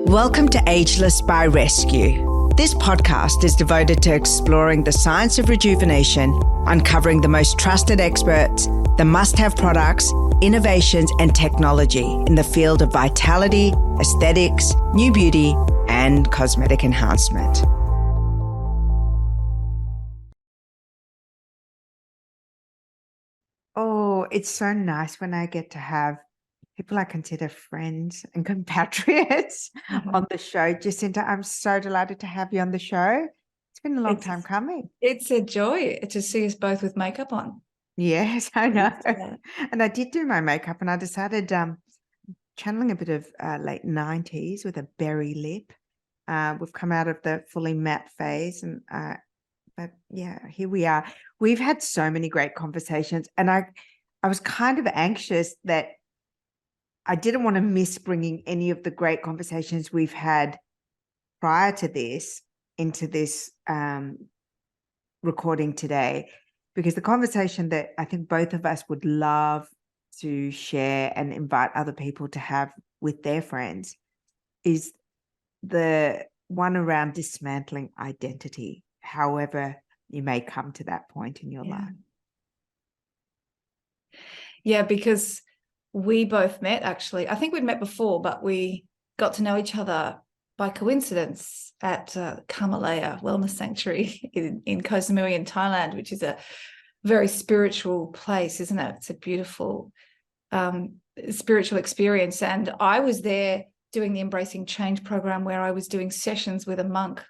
Welcome to Ageless by Rescu. This podcast is devoted to exploring the science of rejuvenation, uncovering the most trusted experts, the must-have products, innovations, and technology in the field of vitality, aesthetics, new beauty, and cosmetic enhancement. Oh, it's so nice when I get to have people I consider friends and compatriots on the show. Jacinta, I'm so delighted to have you on the show. It's been a long time coming. It's a joy to see us both with makeup on. Yes, I know. And I did do my makeup and I decided channeling a bit of late 90s with a berry lip. We've come out of the fully matte phase and but yeah, here we are. We've had so many great conversations and I was kind of anxious that I didn't want to miss bringing any of the great conversations we've had prior to this into this recording today, because the conversation that I think both of us would love to share and invite other people to have with their friends is the one around dismantling identity, however you may come to that point in your life. Yeah, because we both met, actually. I think we'd met before, but we got to know each other by coincidence at Kamalaya Wellness Sanctuary in Koh Samui in Thailand, which is a very spiritual place, isn't it? It's a beautiful spiritual experience. And I was there doing the Embracing Change program where I was doing sessions with a monk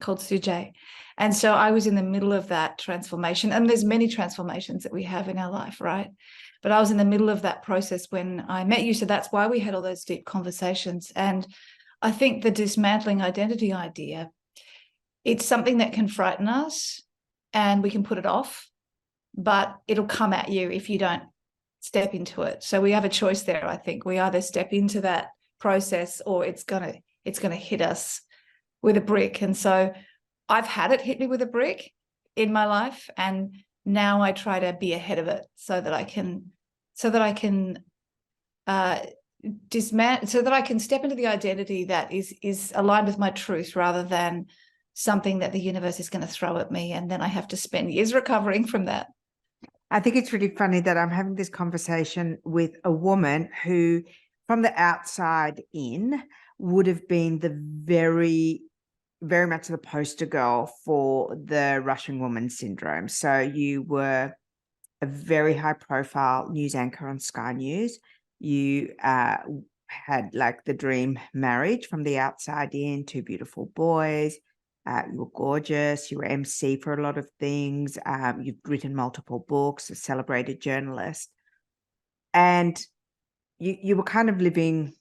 called Sujay. And so I was in the middle of that transformation. And there's many transformations that we have in our life, right? But I was in the middle of that process when I met you. So that's why we had all those deep conversations. And I think the dismantling identity idea, it's something that can frighten us and we can put it off, but it'll come at you if you don't step into it. So we have a choice there, I think. We either step into that process or it's gonna hit us with a brick. And so I've had it hit me with a brick in my life, and now I try to be ahead of it so that I can dismantle, so that I can step into the identity that is aligned with my truth, rather than something that the universe is going to throw at me and then I have to spend years recovering from that. I think it's really funny that I'm having this conversation with a woman who, from the outside in, would have been the very much the poster girl for the Russian woman syndrome. So you were a very high profile news anchor on Sky News. You had like the dream marriage from the outside in, two beautiful boys. You were gorgeous. You were MC for a lot of things. You've written multiple books, a celebrated journalist. And you were kind of living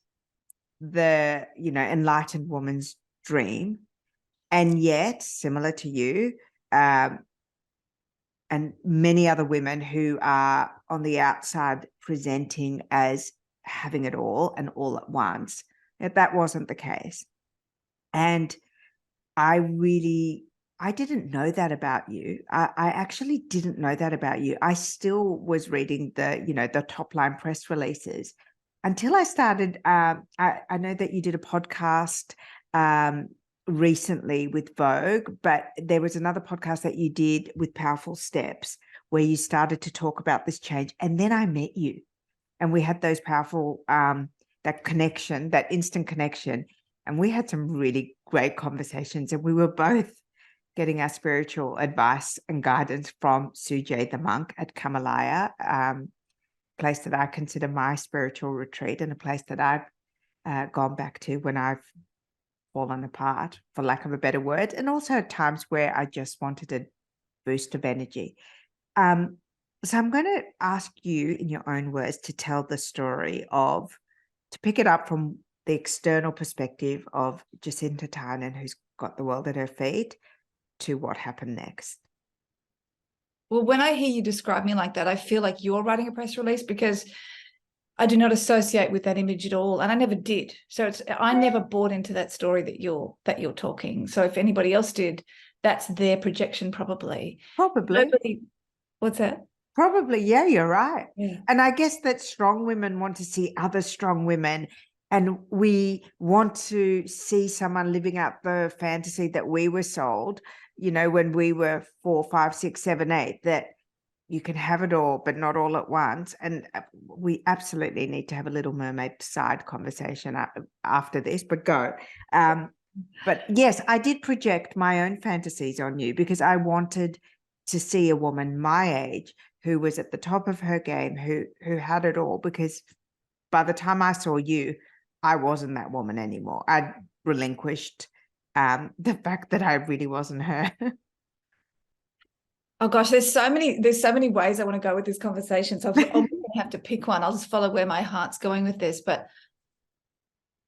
the, enlightened woman's dream. And yet, similar to you, and many other women who are on the outside presenting as having it all and all at once, that wasn't the case. And I didn't know that about you. I actually didn't know that about you. I still was reading the top line press releases until I started. I know that you did a podcast recently with Vogue, but there was another podcast that you did with Powerful Steps where you started to talk about this change. And then I met you and we had those powerful, that connection, that instant connection. And we had some really great conversations and we were both getting our spiritual advice and guidance from Sujay the monk at Kamalaya, place that I consider my spiritual retreat and a place that I've gone back to when I've fallen apart, for lack of a better word, and also at times where I just wanted a boost of energy. So I'm going to ask you in your own words to tell the story to pick it up from the external perspective of Jacinta Tynan, who's got the world at her feet, to what happened next. Well, when I hear you describe me like that, I feel like you're writing a press release, because I do not associate with that image at all, and I never did. So I never bought into that story that you're talking. So if anybody else did, that's their projection, probably. What's that? Probably, yeah, you're right. Yeah. And I guess that strong women want to see other strong women And we want to see someone living out the fantasy that we were sold, when we were 4, 5, 6, 7, 8, that you can have it all, but not all at once. And we absolutely need to have a Little Mermaid side conversation after this, but go. But yes, I did project my own fantasies on you because I wanted to see a woman my age who was at the top of her game, who had it all, because by the time I saw you, I wasn't that woman anymore. I'd relinquished the fact that I really wasn't her. Oh gosh, there's so many ways I want to go with this conversation. So I'm going to have to pick one. I'll just follow where my heart's going with this. But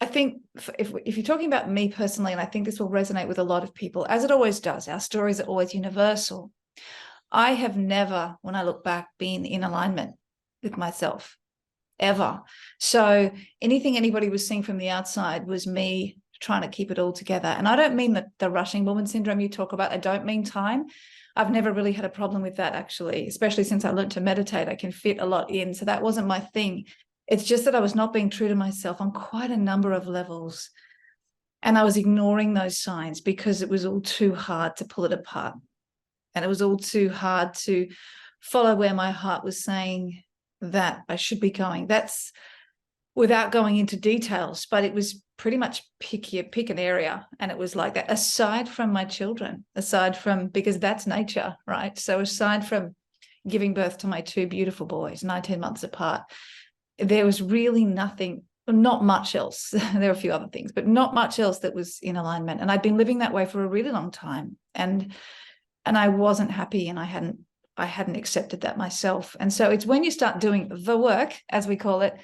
I think if you're talking about me personally, and I think this will resonate with a lot of people, as it always does, our stories are always universal. I have never, when I look back, been in alignment with myself, ever. So anything anybody was seeing from the outside was me trying to keep it all together. And I don't mean the rushing woman syndrome you talk about. I don't mean time. I've never really had a problem with that, actually, especially since I learned to meditate. I can fit a lot in. So that wasn't my thing. It's just that I was not being true to myself on quite a number of levels. And I was ignoring those signs because it was all too hard to pull it apart. And it was all too hard to follow where my heart was saying that I should be going. That's without going into details, but it was pretty much pick an area. And it was like that, aside from my children, because that's nature, right? So aside from giving birth to my 2 beautiful boys, 19 months apart, there was really not much else. There were a few other things, but not much else that was in alignment. And I'd been living that way for a really long time. And I wasn't happy, and I hadn't accepted that myself. And so it's when you start doing the work, as we call it,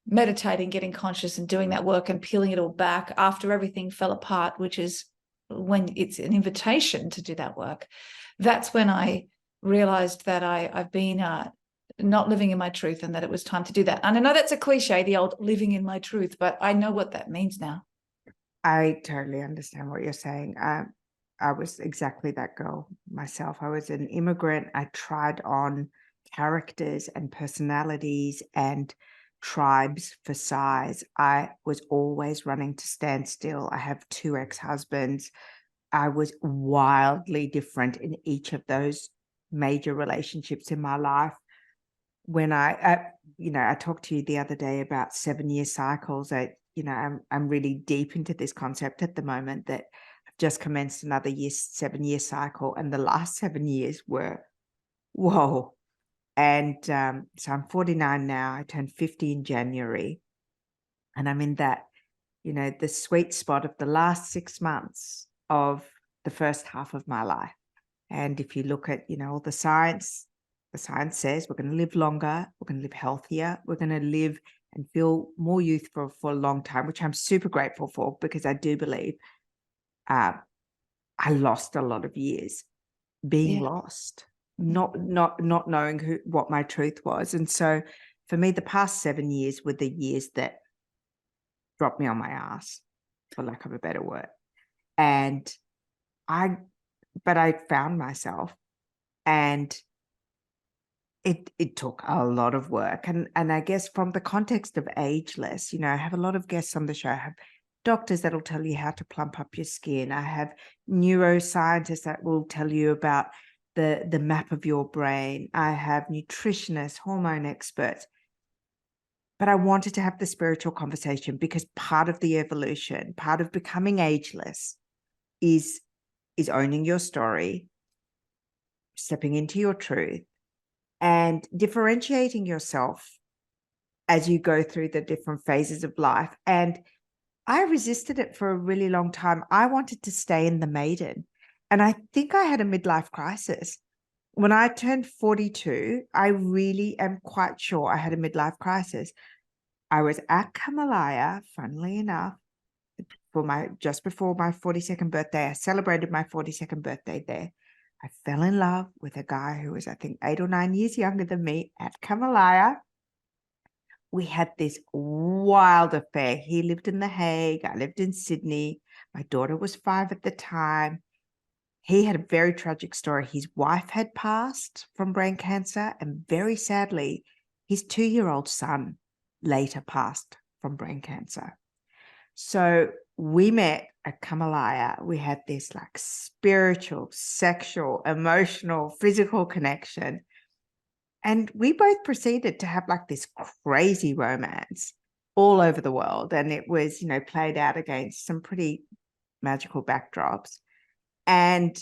meditating, getting conscious and doing that work and peeling it all back after everything fell apart, which is when it's an invitation to do that work. That's when I realized that I've been not living in my truth, and that it was time to do that. And I know that's a cliche, the old living in my truth, but I know what that means now. I totally understand what you're saying. I was exactly that girl myself. I was an immigrant. I tried on characters and personalities and tribes for size. I was always running to stand still. I have 2 ex-husbands. I was wildly different in each of those major relationships in my life. When I talked to you the other day about 7-year cycles. I'm really deep into this concept at the moment that I've just commenced another 7-year cycle, and the last 7 years were, whoa. And so I'm 49 now. I turned 50 in January, and I'm in that, the sweet spot of the last 6 months of the first half of my life. And if you look at, all the science says we're going to live longer, we're going to live healthier, we're going to live and feel more youthful for a long time, which I'm super grateful for, because I do believe I lost a lot of years being lost, not knowing what my truth was. And so for me, the past 7 years were the years that dropped me on my ass, for lack of a better word. And I found myself, and it took a lot of work. And I guess from the context of Ageless, I have a lot of guests on the show. I have doctors that'll tell you how to plump up your skin. I have neuroscientists that will tell you about the map of your brain. I have nutritionists, hormone experts. But I wanted to have the spiritual conversation, because part of the evolution, part of becoming ageless is owning your story, stepping into your truth, and differentiating yourself as you go through the different phases of life. And I resisted it for a really long time. I wanted to stay in the maiden. And I think I had a midlife crisis. When I turned 42, I really am quite sure I had a midlife crisis. I was at Kamalaya, funnily enough, just before my 42nd birthday. I celebrated my 42nd birthday there. I fell in love with a guy who was, I think, 8 or 9 years younger than me at Kamalaya. We had this wild affair. He lived in The Hague. I lived in Sydney. My daughter was 5 at the time. He had a very tragic story. His wife had passed from brain cancer, and very sadly, his 2-year-old son later passed from brain cancer. So we met at Kamalaya. We had this like spiritual, sexual, emotional, physical connection. And we both proceeded to have like this crazy romance all over the world. And it was, played out against some pretty magical backdrops. And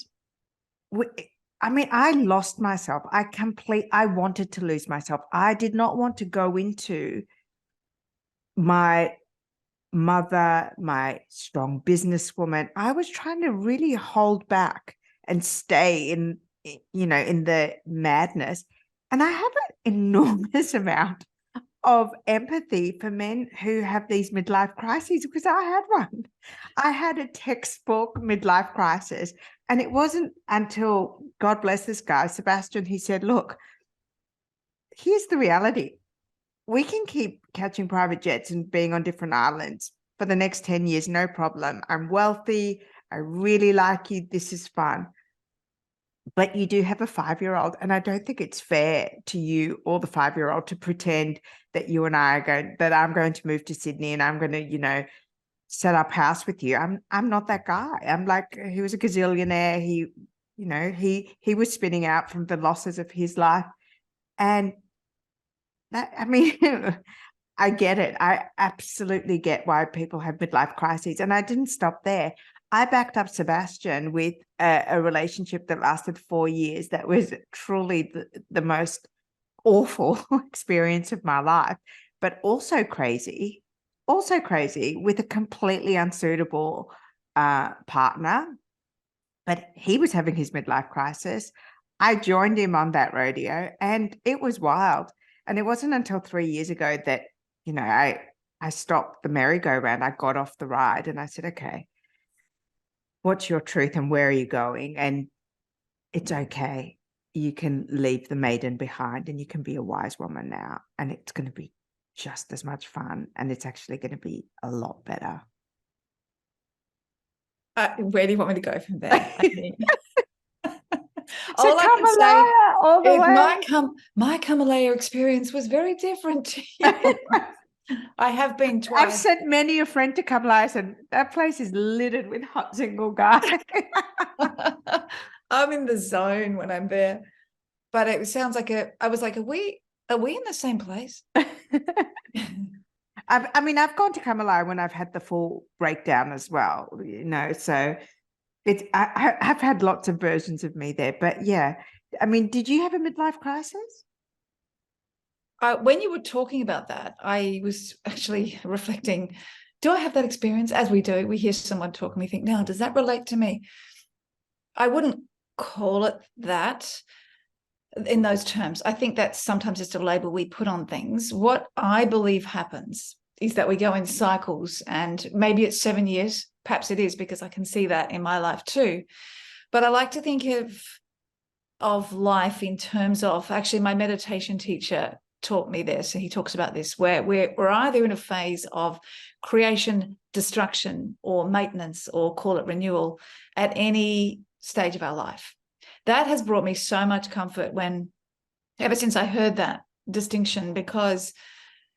I lost myself. I wanted to lose myself. I did not want to go into my mother, my strong businesswoman. I was trying to really hold back and stay in the madness. And I have an enormous amount of empathy for men who have these midlife crises, because I had one. I had a textbook midlife crisis. And it wasn't until, God bless this guy, Sebastian, he said, look, here's the reality. We can keep catching private jets and being on different islands for the next 10 years, no problem. I'm wealthy. I really like you. This is fun. But you do have a 5-year-old, and I don't think it's fair to you or the 5-year-old to pretend that you and I I'm going to move to Sydney and I'm going to, set up house with you. I'm not that guy. I'm like, he was a gazillionaire. He was spinning out from the losses of his life. And that, I get it. I absolutely get why people have midlife crises. And I didn't stop there. I backed up Sebastian with a relationship that lasted 4 years. That was truly the most awful experience of my life, but also crazy with a completely unsuitable partner. But he was having his midlife crisis. I joined him on that rodeo, and it was wild. And it wasn't until 3 years ago that, I stopped the merry-go-round. I got off the ride and I said, okay, what's your truth and where are you going? And it's okay. You can leave the maiden behind and you can be a wise woman now. And it's going to be just as much fun. And it's actually going to be a lot better. Where do you want me to go from there? So all I can say all the way. my Kamalaya experience was very different to you. I have been twice. I've sent many a friend to Kamalaya, and that place is littered with hot single guys. I'm in the zone when I'm there. But it sounds like I was like, are we in the same place? I've gone to Kamalaya when I've had the full breakdown as well, so I've had lots of versions of me there. But yeah, did you have a midlife crisis? When you were talking about that, I was actually reflecting, do I have that experience? As we do, we hear someone talk and we think, now, does that relate to me? I wouldn't call it that in those terms. I think that's sometimes just a label we put on things. What I believe happens is that we go in cycles, and maybe it's 7 years. Perhaps it is, because I can see that in my life too. But I like to think of life in terms of, actually, my meditation teacher taught me this, and he talks about this, where we're either in a phase of creation, destruction, or maintenance, or call it renewal, at any stage of our life. That has brought me so much comfort ever since I heard that distinction, because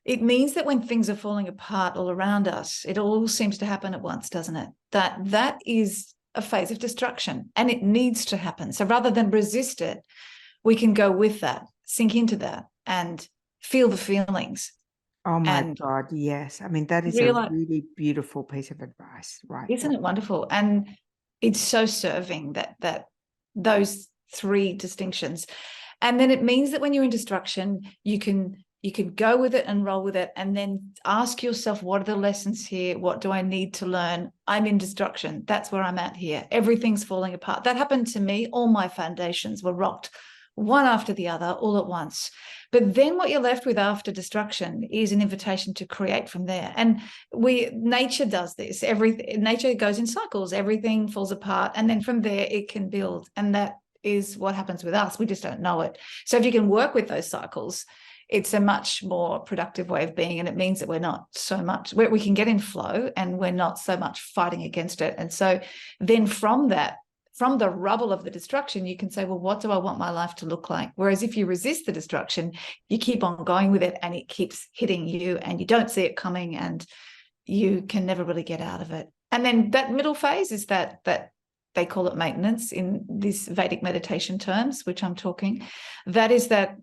it means that when things are falling apart all around us, it all seems to happen at once, doesn't it? That is a phase of destruction, and it needs to happen. So rather than resist it, we can go with that, sink into that, and feel the feelings. Oh my God, yes. That is a really beautiful piece of advice, right? Isn't it wonderful? And it's so serving, that those 3 distinctions. And then it means that when you're in destruction, you can go with it and roll with it, and then ask yourself, what are the lessons here? What do I need to learn? I'm in destruction. That's where I'm at here. Everything's falling apart. That happened to me. All my foundations were rocked, one after the other, all at once. But then what you're left with after destruction is an invitation to create from there. And nature does this. Nature goes in cycles. Everything falls apart, and then from there it can build. And that is what happens with us. We just don't know it. So if you can work with those cycles, it's a much more productive way of being. And it means that we're not so much, we can get in flow, and we're not so much fighting against it. And so then from that, from the rubble of the destruction, you can say, well, what do I want my life to look like? Whereas if you resist the destruction, you keep on going with it and it keeps hitting you and you don't see it coming and you can never really get out of it. And then that middle phase is that they call it maintenance in these Vedic meditation terms, which I'm talking. That is that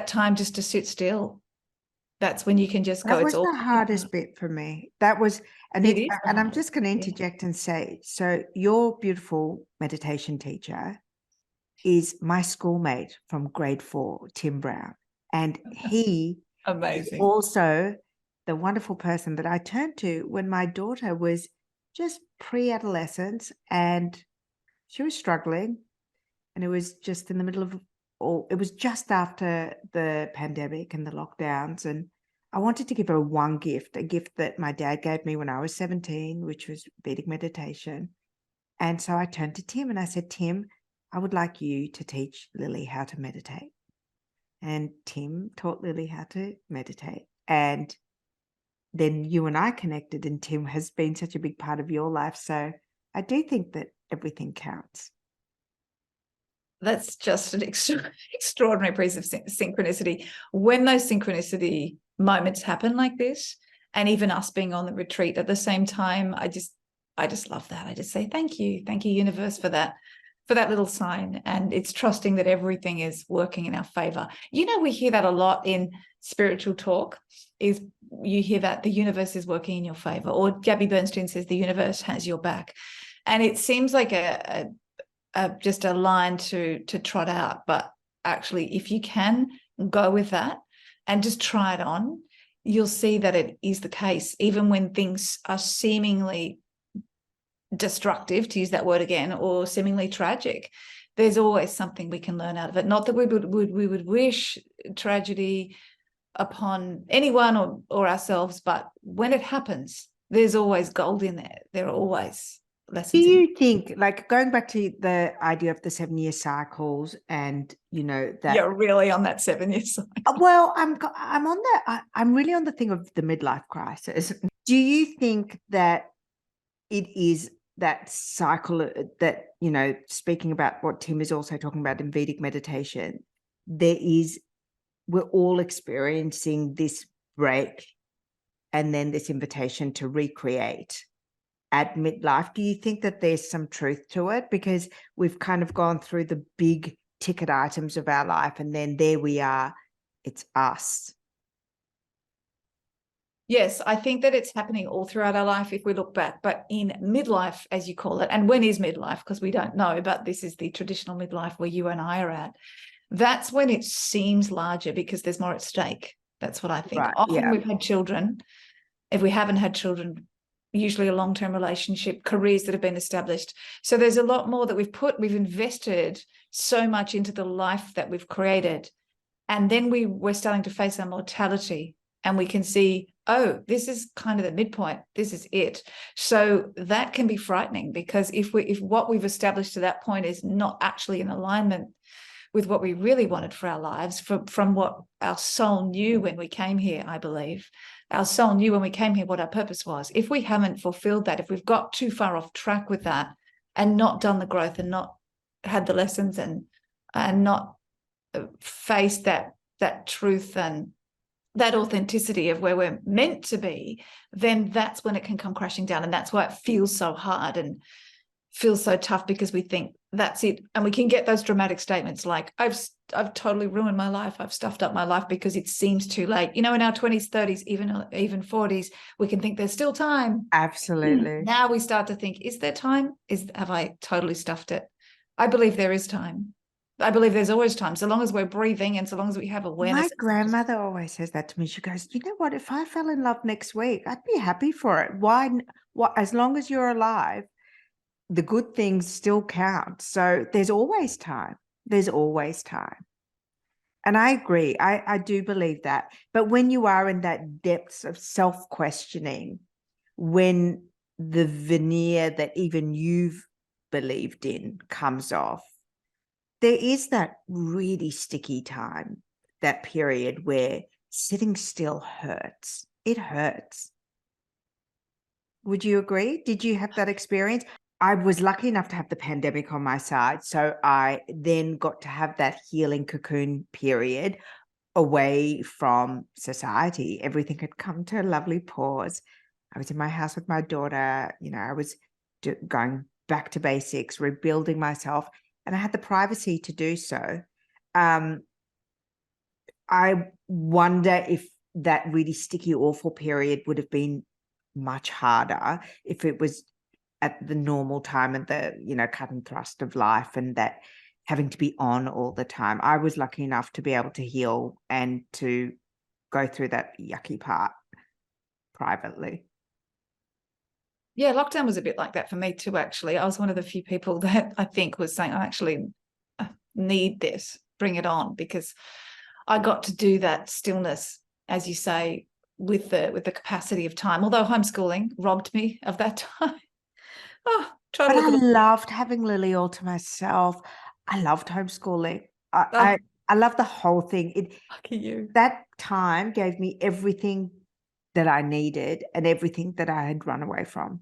time just to sit still. That's when you can just go. That was the hardest bit for me. That was, and I'm just going to interject and say, so your beautiful meditation teacher is my schoolmate from grade 4, Tim Brown. And he amazing. is also the wonderful person that I turned to when my daughter was just pre-adolescence and she was struggling. And it was just in the middle of, or it was just after the pandemic and the lockdowns. And I wanted to give her one gift, a gift that my dad gave me when I was 17, which was Vedic meditation. And so I turned to Tim and I said, Tim, I would like you to teach Lily how to meditate. And Tim taught Lily how to meditate. And then you and I connected, and Tim has been such a big part of your life. So I do think that everything counts. That's just an extraordinary piece of synchronicity. When those synchronicity moments happen like this, and even us being on the retreat at the same time, I just love that. I just say thank you, universe, for that little sign. And it's trusting that everything is working in our favor. You know, we hear that a lot in spiritual talk. Is you hear that the universe is working in your favor, or Gabby Bernstein says the universe has your back, and it seems like just a line to trot out. But actually, if you can go with that and just try it on, you'll see that it is the case, even when things are seemingly destructive, to use that word again, or seemingly tragic. There's always something we can learn out of it. Not that we would wish tragedy upon anyone or ourselves, but when it happens, there's always gold in there. There are always lessons. Do you think, like, going back to the idea of the 7-year cycles, and you know that you're really on that 7-year cycle? Well, I'm really on the thing of the midlife crisis. Do you think that it is that cycle that, you know, speaking about what Tim is also talking about in Vedic meditation, we're all experiencing this break and then this invitation to recreate at midlife? Do you think that there's some truth to it? Because we've kind of gone through the big ticket items of our life, and then there we are, it's us. Yes, I think that it's happening all throughout our life if we look back, but in midlife, as you call it, and when is midlife? Because we don't know, but this is the traditional midlife where you and I are at. That's when it seems larger because there's more at stake. That's what I think. Right, Often yeah. we've had children. If we haven't had children, usually a long-term relationship, careers that have been established. So there's a lot more that we've invested so much into the life that we've created. And then we're starting to face our mortality, and we can see, oh, this is kind of the midpoint. This is it. So that can be frightening, because if what we've established to that point is not actually in alignment with what we really wanted for our lives, from what our soul knew when we came here, I believe. Our soul knew when we came here what our purpose was. If we haven't fulfilled that, if we've got too far off track with that and not done the growth and not had the lessons and not faced that truth and that authenticity of where we're meant to be, then that's when it can come crashing down. And that's why it feels so hard and feels so tough, because we think that's it. And we can get those dramatic statements like, I've totally ruined my life. I've stuffed up my life, because it seems too late. You know, in our 20s, 30s, even 40s, we can think there's still time. Absolutely. Now we start to think, is there time? Have I totally stuffed it? I believe there is time. I believe there's always time, so long as we're breathing and so long as we have awareness. My grandmother always says that to me. She goes, you know what, if I fell in love next week, I'd be happy for it. Why? As long as you're alive, the good things still count. So there's always time. There's always time. And I agree. I do believe that. But when you are in that depths of self-questioning, when the veneer that even you've believed in comes off, there is that really sticky time, that period where sitting still hurts. It hurts. Would you agree? Did you have that experience? I was lucky enough to have the pandemic on my side. So I then got to have that healing cocoon period away from society. Everything had come to a lovely pause. I was in my house with my daughter. I was going back to basics, rebuilding myself, and I had the privacy to do so. I wonder if that really sticky, awful period would have been much harder if it was at the normal time and the cut and thrust of life, and that having to be on all the time. I was lucky enough to be able to heal and to go through that yucky part privately. Yeah, lockdown was a bit like that for me too, actually. I was one of the few people that I think was saying, I actually need this, bring it on, because I got to do that stillness, as you say, with the capacity of time, although homeschooling robbed me of that time. But I loved having Lily all to myself. I loved homeschooling. I love the whole thing. Lucky you. That time gave me everything that I needed and everything that I had run away from.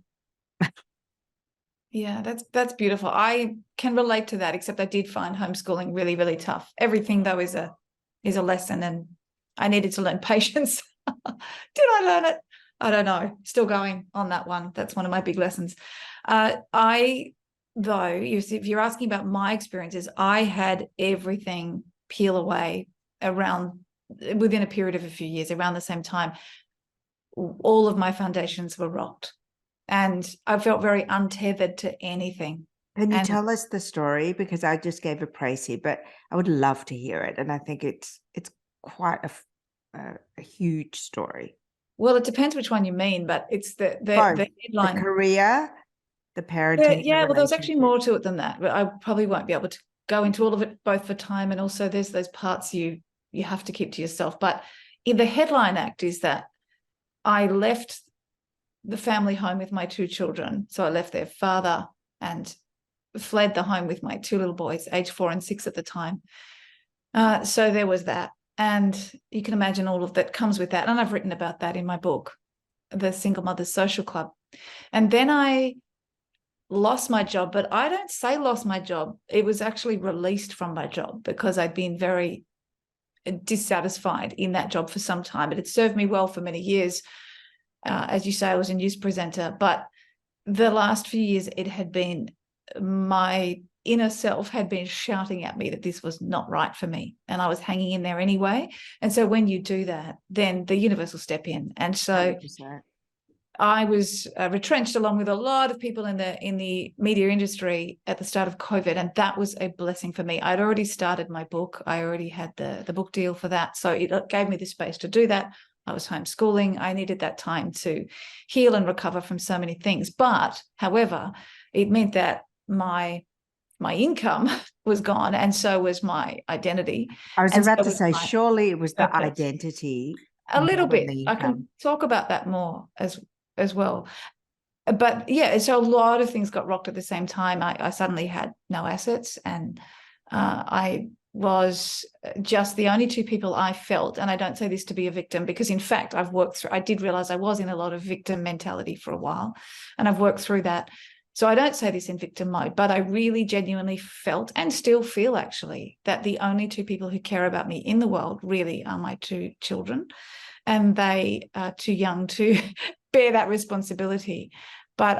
Yeah, that's beautiful. I can relate to that, except I did find homeschooling really, really tough. Everything though is a lesson, and I needed to learn patience. Did I learn it? I don't know. Still going on that one. That's one of my big lessons. If you're asking about my experiences, I had everything peel away within a period of a few years, around the same time. All of my foundations were rocked, and I felt very untethered to anything. Can you tell us the story? Because I just gave a précis, but I would love to hear it. And I think it's quite a huge story. Well, it depends which one you mean, but it's the headline. The career, the parenting. Yeah, well, there's actually more to it than that, but I probably won't be able to go into all of it, both for time and also there's those parts you have to keep to yourself. But in the headline act is that I left the family home with my two children. So I left their father and fled the home with my two little boys, age 4 and 6 at the time. So there was that. And you can imagine all of that comes with that. And I've written about that in my book, The Single Mother's Social Club. And then I lost my job, but I don't say lost my job. It was actually released from my job because I'd been very dissatisfied in that job for some time. It had served me well for many years. As you say, I was a news presenter, but the last few years it had been, my inner self had been shouting at me that this was not right for me, and I was hanging in there anyway. And so when you do that, then the universe will step in. And so 100%. I was retrenched along with a lot of people in the media industry at the start of COVID, and that was a blessing for me. I'd already started my book. I already had the book deal for that, so it gave me the space to do that. I was homeschooling. I needed that time to heal and recover from so many things. But, however, it meant that my income was gone, and so was my identity. I was about to say, surely it was the identity. A little bit. I can talk about that more as well. But yeah, so a lot of things got rocked at the same time. I suddenly had no assets, and I was just the only two people I felt, and I don't say this to be a victim, because in fact I did realize I was in a lot of victim mentality for a while, and I've worked through that. So I don't say this in victim mode, but I really genuinely felt, and still feel actually, that the only two people who care about me in the world really are my two children, and they are too young to bear that responsibility. But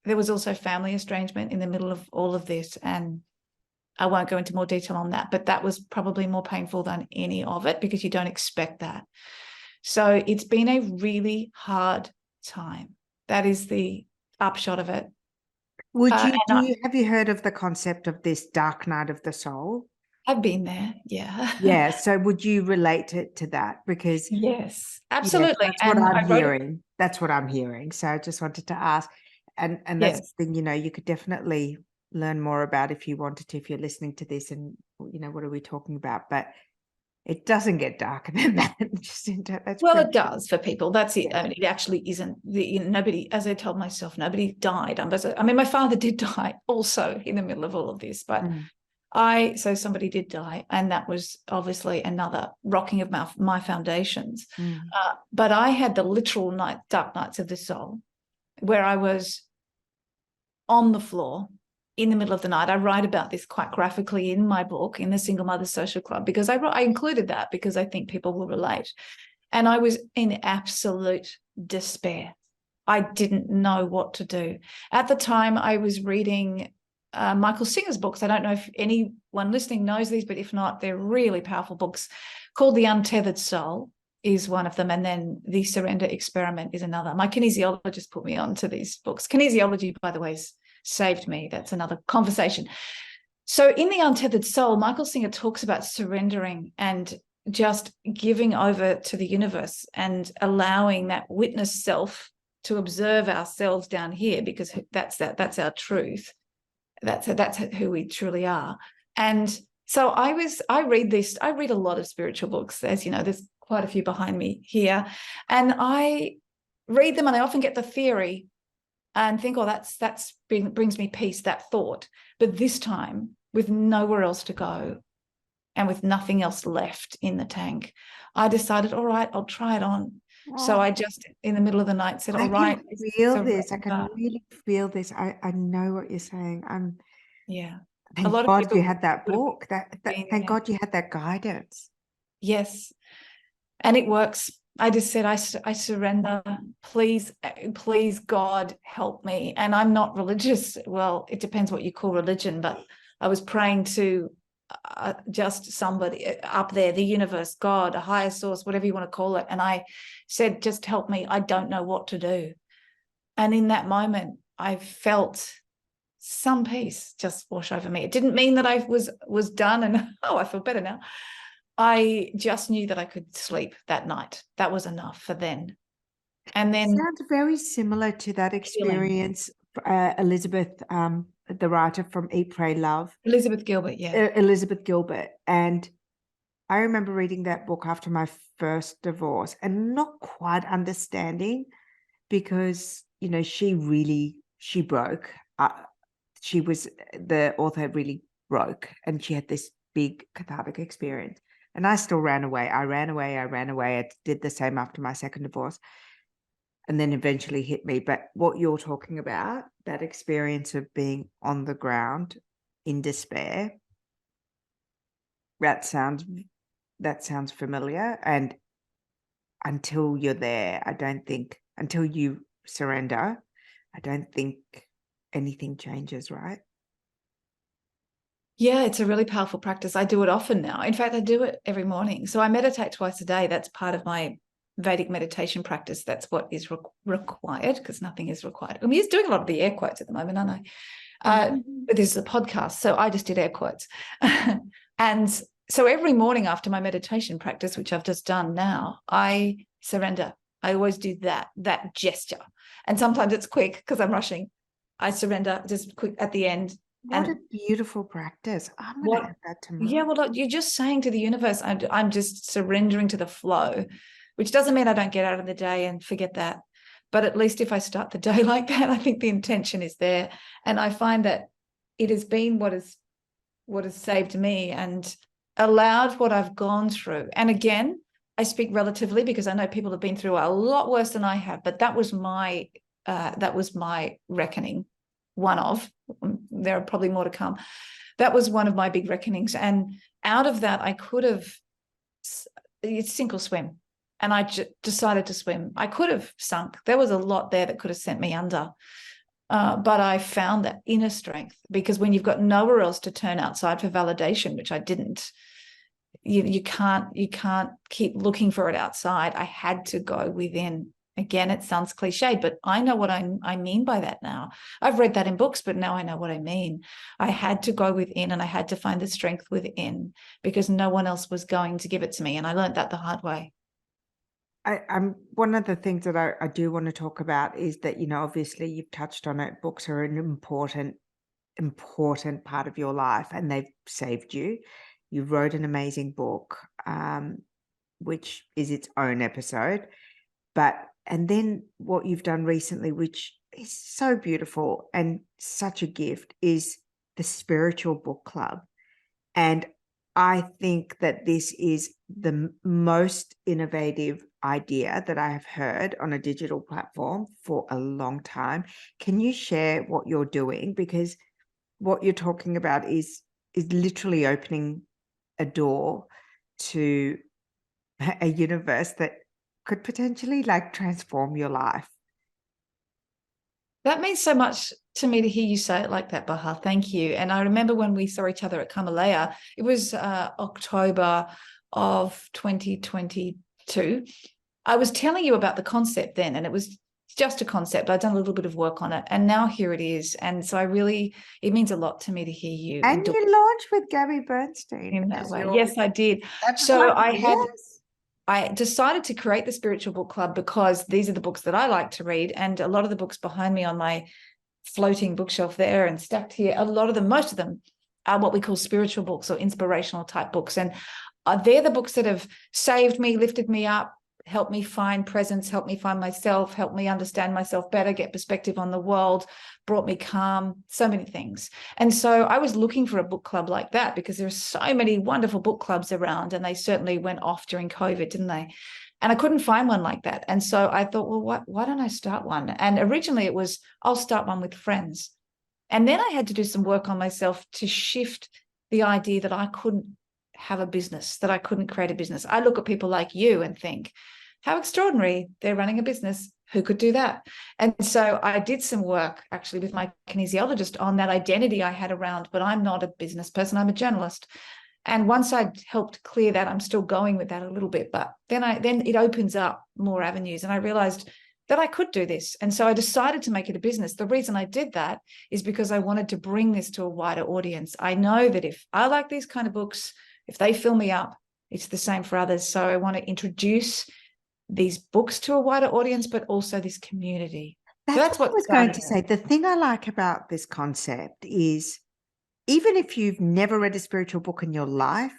there was also family estrangement in the middle of all of this, and I won't go into more detail on that, but that was probably more painful than any of it, because you don't expect that. So it's been a really hard time. That is the upshot of it. Have you heard of the concept of this dark night of the soul? I've been there, yeah. Yeah, so would you relate it to that? Because yes, absolutely. That's what I'm hearing. That's what I'm hearing. So I just wanted to ask, and that's something, you could definitely learn more about if you wanted to, if you're listening to this, and what are we talking about? But it doesn't get darker than that. It does for people. That's it. I mean, it actually isn't. Nobody, as I told myself, nobody died. I mean, my father did die also in the middle of all of this, but so somebody did die, and that was obviously another rocking of my foundations. But I had the literal dark nights of the soul, where I was on the floor in the middle of the night. I write about this quite graphically in my book, in the Single Mothers Social Club, because I included that because I think people will relate. And I was in absolute despair. I didn't know what to do. At the time, I was reading Michael Singer's books. I don't know if anyone listening knows these, but if not, they're really powerful books, called The Untethered Soul is one of them, and then The Surrender Experiment is another. My kinesiologist put me on to these books. Kinesiology, by the way, saved me. That's another conversation. So in The Untethered Soul, Michael Singer talks about surrendering and just giving over to the universe and allowing that witness self to observe ourselves down here, because that's our truth. That's who we truly are. And so I read a lot of spiritual books, as you know, there's quite a few behind me here. And I read them and I often get the theory and think, oh, that's brings me peace, that thought. But this time, with nowhere else to go and with nothing else left in the tank, I decided, all right, I'll try it on. So I just, in the middle of the night, said, all right. I can feel this. I can really feel this. I know what you're saying. Yeah. Thank God you had that book. Thank God you had that guidance. Yes. And it works. I just said, I surrender. Please, God, help me. And I'm not religious. Well, it depends what you call religion, but I was praying to just somebody up there, the universe, God, a higher source, whatever you want to call it. And I said, just help me. I don't know what to do. And in that moment, I felt some peace just wash over me. It didn't mean that I was done and, oh, I feel better now. I just knew that I could sleep that night. That was enough for then. And then sounds very similar to that experience, Elizabeth, the writer from Eat, Pray, Love. Elizabeth Gilbert, yeah. Elizabeth Gilbert. And I remember reading that book after my first divorce and not quite understanding, because, you know, she broke. The author really broke, and she had this big cathartic experience. And I still ran away. I ran away. I did the same after my second divorce, and then eventually hit me. But what you're talking about, that experience of being on the ground in despair, that sounds familiar. And until you're there, until you surrender, I don't think anything changes, right? Yeah, it's a really powerful practice. I do it often now. In fact, I do it every morning. So I meditate twice a day. That's part of my Vedic meditation practice. That's what is required, because nothing is required. I mean, he's doing a lot of the air quotes at the moment, aren't I? But this is a podcast, so I just did air quotes. And so every morning after my meditation practice, which I've just done now, I surrender. I always do that gesture. And sometimes it's quick because I'm rushing. I surrender just quick at the end. What a beautiful practice. I'm going to add that to Yeah, well, you're just saying to the universe, I'm just surrendering to the flow, which doesn't mean I don't get out of the day and forget that. But at least if I start the day like that, I think the intention is there. And I find that it has been what has saved me and allowed what I've gone through. And again, I speak relatively because I know people have been through a lot worse than I have, but that was my reckoning. There are probably more to come. That was one of my big reckonings. And out of that, I could have, it's sink or swim. And I decided to swim. I could have sunk. There was a lot there that could have sent me under. But I found that inner strength, because when you've got nowhere else to turn outside for validation, which I didn't, you can't keep looking for it outside. I had to go within. Again, it sounds cliched, but I know what I mean by that now. I've read that in books, but now I know what I mean. I had to go within, and I had to find the strength within, because no one else was going to give it to me. And I learned that the hard way. I'm one of the things that I do want to talk about is that, you know, obviously you've touched on it. Books are an important part of your life, and they've saved you. You wrote an amazing book, which is its own episode. And then what you've done recently, which is so beautiful and such a gift, is the Spiritual Book Club. And I think that this is the most innovative idea that I have heard on a digital platform for a long time. Can you share what you're doing? Because what you're talking about is literally opening a door to a universe that could potentially like transform your life. That means so much to me to hear you say it like that, Baha. Thank you. And I remember when we saw each other at Kamalaya, it was October of 2022. I was telling you about the concept then, and it was just a concept. I'd done a little bit of work on it, and now here it is. And so it means a lot to me to hear you. And you launched with Gabby Bernstein in that way. Yes, I did. That's so right. I decided to create the Spiritual Book Club because these are the books that I like to read. And a lot of the books behind me on my floating bookshelf there and stacked here, most of them are what we call spiritual books or inspirational type books. And they're the books that have saved me, lifted me up, helped me find presence, helped me find myself, helped me understand myself better, get perspective on the world, brought me calm, so many things. And so I was looking for a book club like that because there are so many wonderful book clubs around, and they certainly went off during COVID, didn't they? And I couldn't find one like that. And so I thought, well, why don't I start one? And originally it was, I'll start one with friends. And then I had to do some work on myself to shift the idea that I couldn't have a business, that I couldn't create a business. I look at people like you and think, how extraordinary, they're running a business. Who could do that? And so I did some work actually with my kinesiologist on that identity I had around, but I'm not a business person, I'm a journalist. And once I'd helped clear that, I'm still going with that a little bit, but then it opens up more avenues. And I realized that I could do this. And so I decided to make it a business. The reason I did that is because I wanted to bring this to a wider audience. I know that if I like these kind of books, if they fill me up, it's the same for others. So I want to introduce these books to a wider audience, but also this community. That's what I was going to say. The thing I like about this concept is, even if you've never read a spiritual book in your life,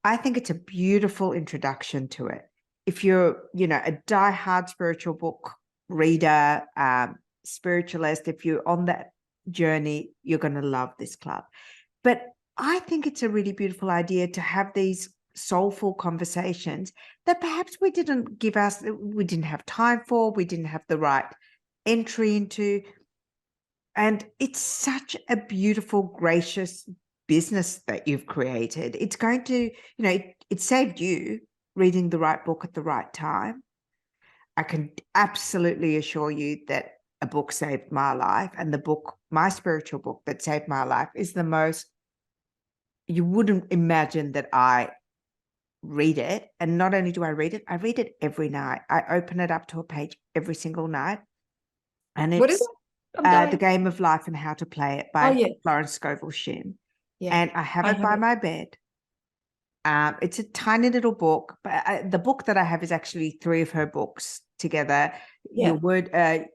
I think it's a beautiful introduction to it. If you're, a diehard spiritual book reader, spiritualist, if you're on that journey, you're going to love this club. But I think it's a really beautiful idea to have these soulful conversations that perhaps we didn't have time for, we didn't have the right entry into. And it's such a beautiful, gracious business that you've created. It's going to, it saved you reading the right book at the right time. I can absolutely assure you that a book saved my life, and my spiritual book that saved my life is the most, you wouldn't imagine that I read it. And not only do I read it every night. I open it up to a page every single night. And it's, what is it? The Game of Life and How to Play It by Florence Scovel Shinn. Yeah. And I have it by my bed. It's a tiny little book, but the book that I have is actually 3 of her books together. Yeah. The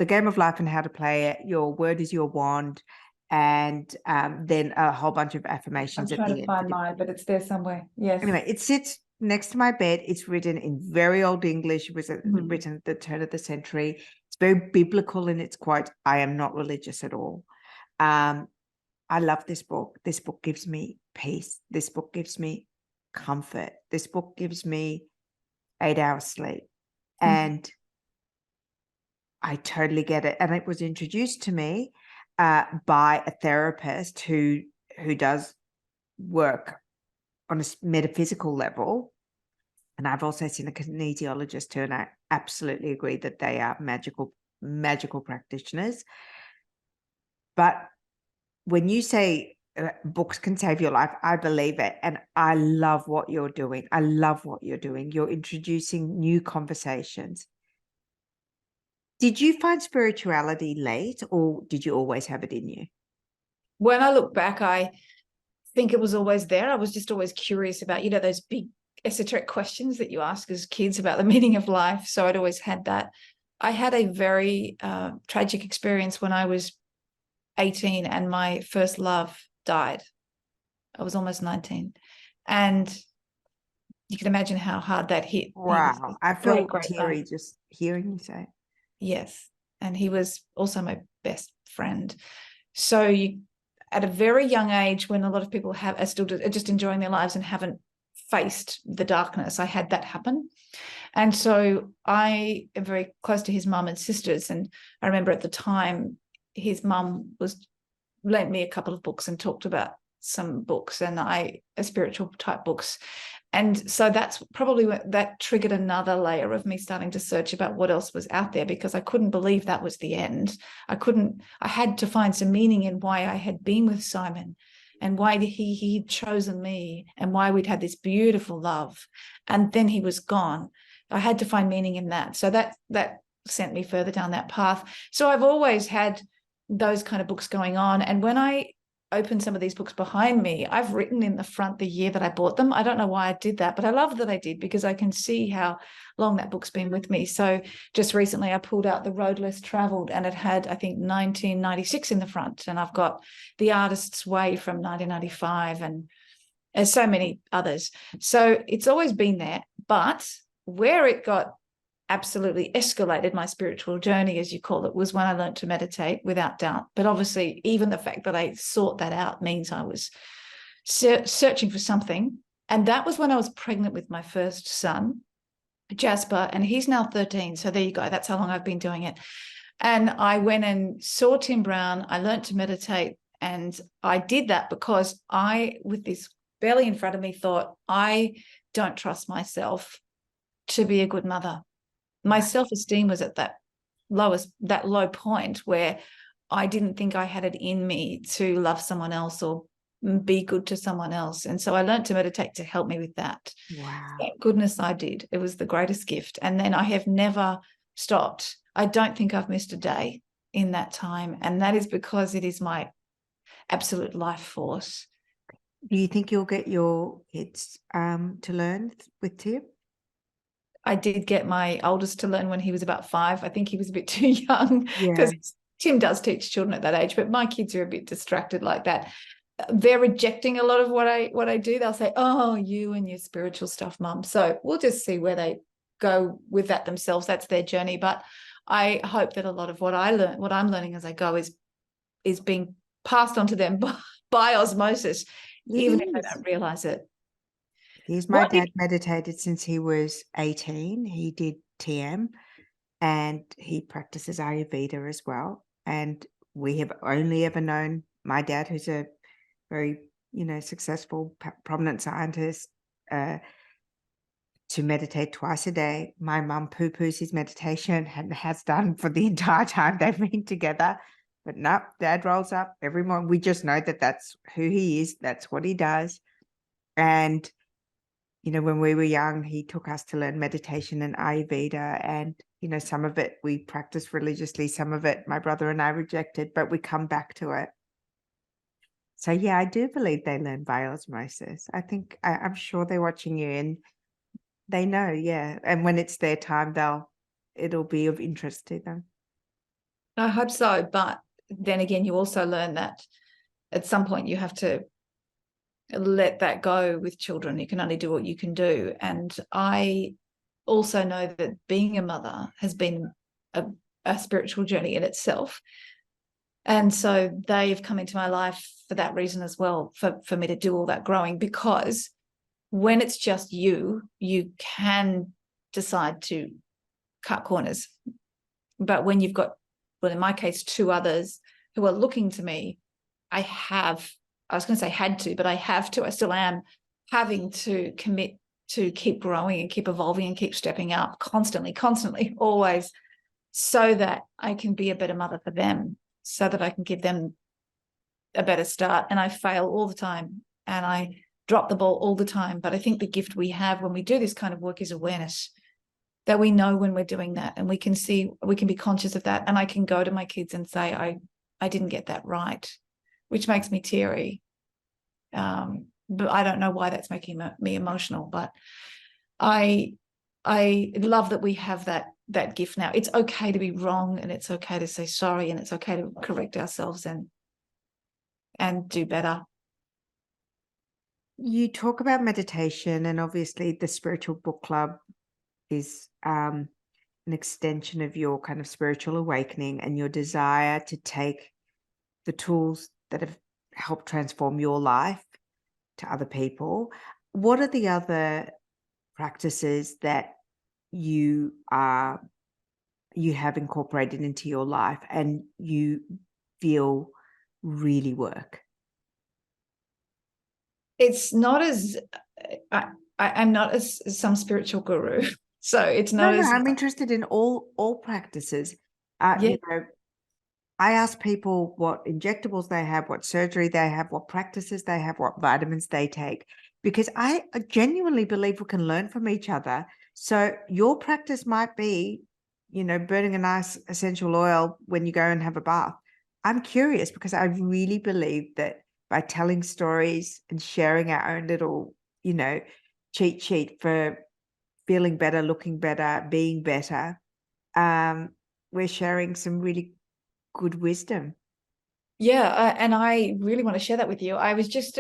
Game of Life and How to Play It, Your Word is Your Wand, and then a whole bunch of affirmations at the end. I'm trying to find mine, but it's there somewhere. Yes. Anyway, it sits next to my bed. It's written in very old English. It was written at the turn of the century. It's very biblical in its quote. I am not religious at all. I love this book. This book gives me peace. This book gives me comfort. This book gives me 8 hours sleep. And I totally get it. And it was introduced to me by a therapist who does work on a metaphysical level. And I've also seen a kinesiologist too, and I absolutely agree that they are magical practitioners. But when you say books can save your life, I believe it. And I love what you're doing. You're introducing new conversations. Did you find spirituality late, or did you always have it in you? When I look back, I think it was always there. I was just always curious about, those big esoteric questions that you ask as kids about the meaning of life. So I'd always had that. I had a very tragic experience when I was 18 and my first love died. I was almost 19. And you can imagine how hard that hit. Wow. I feel teary just hearing you say it. Yes. And he was also my best friend. So at a very young age, when a lot of people are still just enjoying their lives and haven't faced the darkness. I had that happen. And so I am very close to his mum and sisters. And I remember at the time, his mum lent me a couple of books and talked about some books and spiritual type books. And so that's probably what that triggered another layer of me starting to search about what else was out there, because I couldn't believe that was the end. I had to find some meaning in why I had been with Simon and why he'd chosen me and why we'd had this beautiful love. And then he was gone. I had to find meaning in that. So that sent me further down that path. So I've always had those kind of books going on. And when I open some of these books behind me, I've written in the front the year that I bought them. I don't know why I did that, but I love that I did, because I can see how long that book's been with me. So just recently I pulled out The Road Less Traveled, and it had, I think, 1996 in the front. And I've got The Artist's Way from 1995, and there's so many others. So it's always been there. But where it got absolutely escalated, my spiritual journey, as you call it, was when I learned to meditate, without doubt. But obviously, even the fact that I sought that out means I was searching for something. And that was when I was pregnant with my first son, Jasper, and he's now 13. So there you go. That's how long I've been doing it. And I went and saw Tim Brown. I learned to meditate, and I did that because I, with this belly in front of me, thought, I don't trust myself to be a good mother. My self-esteem was at that low point where I didn't think I had it in me to love someone else or be good to someone else. And so I learned to meditate to help me with that. Wow. Thank goodness I did. It was the greatest gift. And then I have never stopped. I don't think I've missed a day in that time. And that is because it is my absolute life force. Do you think you'll get your kids to learn with Tim? I did get my oldest to learn when he was about 5. I think he was a bit too young, because Tim does teach children at that age, but my kids are a bit distracted like that. They're rejecting a lot of what I do. They'll say, oh, you and your spiritual stuff, Mum. So we'll just see where they go with that themselves. That's their journey. But I hope that a lot of what I'm learning as I go is being passed on to them by osmosis, even if they don't realize it. My dad meditated since he was 18. He did TM, and he practices Ayurveda as well. And we have only ever known my dad, who's a very, successful, prominent scientist, to meditate twice a day. My mum poo-poos his meditation and has done for the entire time they've been together. But no, Dad rolls up every morning. We just know that that's who he is. That's what he does. And when we were young, he took us to learn meditation and Ayurveda, and, some of it we practiced religiously, some of it my brother and I rejected, but we come back to it. So, yeah, I do believe they learn by osmosis. I think, I'm sure they're watching you and they know, yeah. And when it's their time, it'll be of interest to them. I hope so. But then again, you also learn that at some point you have to let that go with children. You can only do what you can do. And I also know that being a mother has been a spiritual journey in itself. And so they've come into my life for that reason as well, for me to do all that growing, because when it's just you can decide to cut corners. But when you've got, well, in my case, 2 others who are looking to me, I was going to say had to, but I have to. I still am having to commit to keep growing and keep evolving and keep stepping up constantly, always, so that I can be a better mother for them, so that I can give them a better start. And I fail all the time and I drop the ball all the time. But I think the gift we have when we do this kind of work is awareness, that we know when we're doing that, and we can be conscious of that. And I can go to my kids and say, I didn't get that right, which makes me teary. But I don't know why that's making me emotional. But I love that we have that gift now. It's okay to be wrong, and it's okay to say sorry, and it's okay to correct ourselves and do better. You talk about meditation, and obviously the Spiritual Book Club is an extension of your kind of spiritual awakening and your desire to take the tools that have helped transform your life to other people. what are the other practices that you have incorporated into your life and you feel really work? It's not as I'm not as some spiritual guru, so it's No, not as I'm interested in all practices. yeah. I ask people what injectables they have, what surgery they have, what practices they have, what vitamins they take, because I genuinely believe we can learn from each other. So your practice might be, burning a nice essential oil when you go and have a bath. I'm curious because I really believe that by telling stories and sharing our own little, cheat sheet for feeling better, looking better, being better, we're sharing some really good wisdom. Yeah, and I really want to share that with you. I was just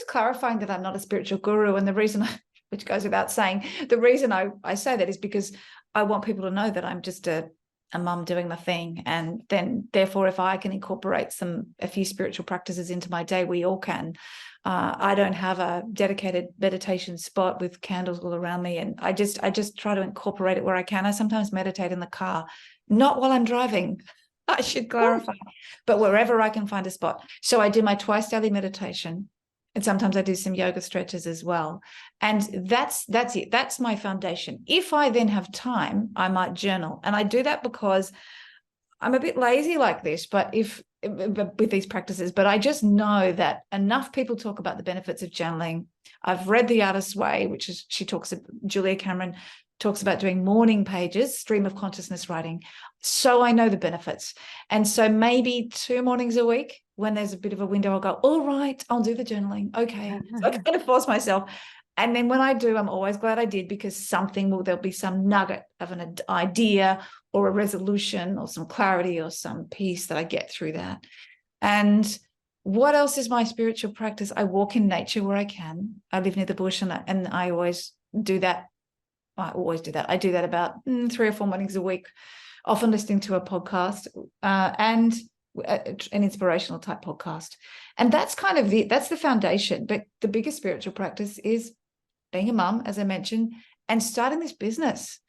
clarifying that I'm not a spiritual guru, and the reason, which goes without saying, the reason I say that is because I want people to know that I'm just a mum doing my thing, and then therefore, if I can incorporate a few spiritual practices into my day, we all can. I don't have a dedicated meditation spot with candles all around me, and I just try to incorporate it where I can. I sometimes meditate in the car, not while I'm driving. I should clarify, but wherever I can find a spot. So I do my twice daily meditation, and sometimes I do some yoga stretches as well. And that's it. That's my foundation. If I then have time, I might journal. And I do that because I'm a bit lazy like this, but with these practices, but I just know that enough people talk about the benefits of journaling. I've read The Artist's Way, which is, Julia Cameron talks about doing morning pages, stream of consciousness writing. So I know the benefits. And so maybe 2 mornings a week, when there's a bit of a window, I'll go, all right, I'll do the journaling. Okay. So I kind of force myself. And then when I do, I'm always glad I did, because there'll be some nugget of an idea or a resolution or some clarity or some peace that I get through that. And what else is my spiritual practice? I walk in nature where I can. I live near the bush, and I always do that. I do that about 3 or 4 mornings a week, often listening to a podcast and an inspirational type podcast. And that's kind of it. That's the foundation. But the biggest spiritual practice is being a mum, as I mentioned, and starting this business.